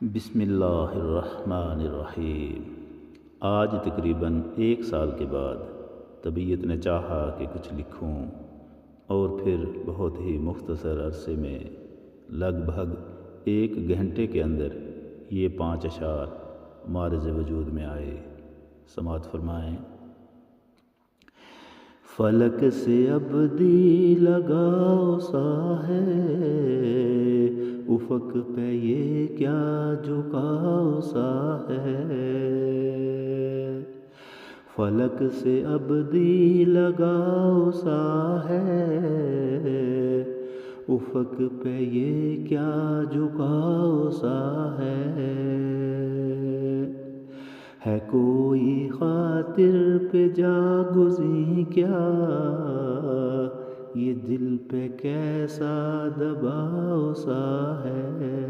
بسم اللہ الرحمن الرحیم۔ آج تقریباً 1 سال کے بعد طبیعت نے چاہا کہ کچھ لکھوں، اور پھر بہت ہی مختصر عرصے میں لگ بھگ 1 گھنٹے کے اندر یہ 5 اشعار معرض وجود میں آئے۔ سماعت فرمائیں۔ فلک سے ابدی لگاؤ سا ہے، افق پہ یہ کیا جھکاؤ سا ہے۔ فلک سے ابدی لگاؤ سا ہے، افق پہ یہ کیا جھکاؤ سا ہے کوئی خاطر پہ جاگزیں کیا، یہ دل پہ کیسا دباؤ سا ہے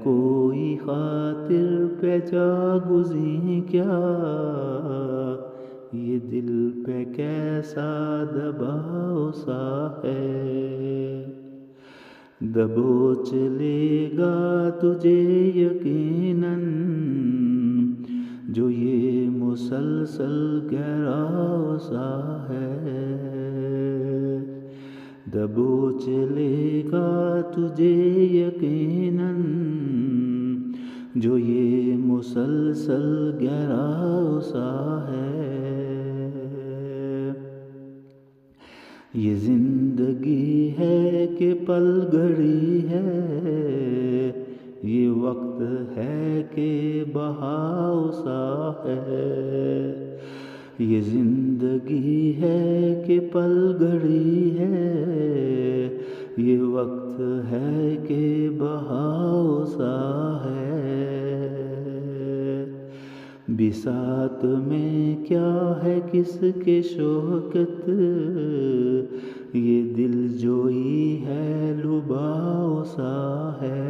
کوئی خاطر پہ جاگزیں کیا، یہ دل پہ کیسا دباؤ سا ہے۔ دبوچ لے گا تجھے یقیناً جو یہ مسلسل گہراؤ سا ہے۔ دبوچ لے گا تجھے یقیناً جو یہ مسلسل گہراؤ سا ہے۔ یہ زندگی ہے کہ پل گھڑی ہے، یہ وقت ہے کہ بہاؤ سا ہے۔ یہ زندگی ہے کہ پل گھڑی ہے، یہ وقت ہے کہ بہاؤ سا ہے۔ بساط میں کیا ہے کس کے شوکت، یہ دل جوئی ہے لباؤ سا ہے۔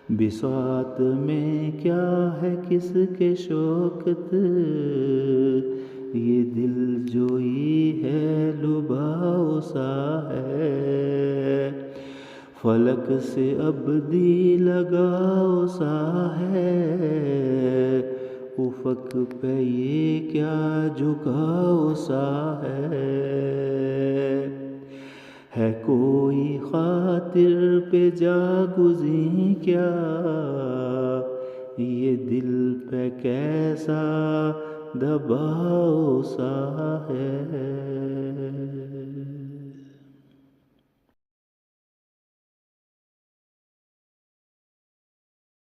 بساط میں کیا ہے کس کے شوکت، یہ دل جوئی ہے لباؤ سا ہے۔ فلک سے ابدی لگاؤ سا ہے، افق پہ یہ کیا جھکاؤ سا ہے کوئی خاطر پہ جاگزیں کیا، یہ دل پہ کیسا دباؤ سا ہے۔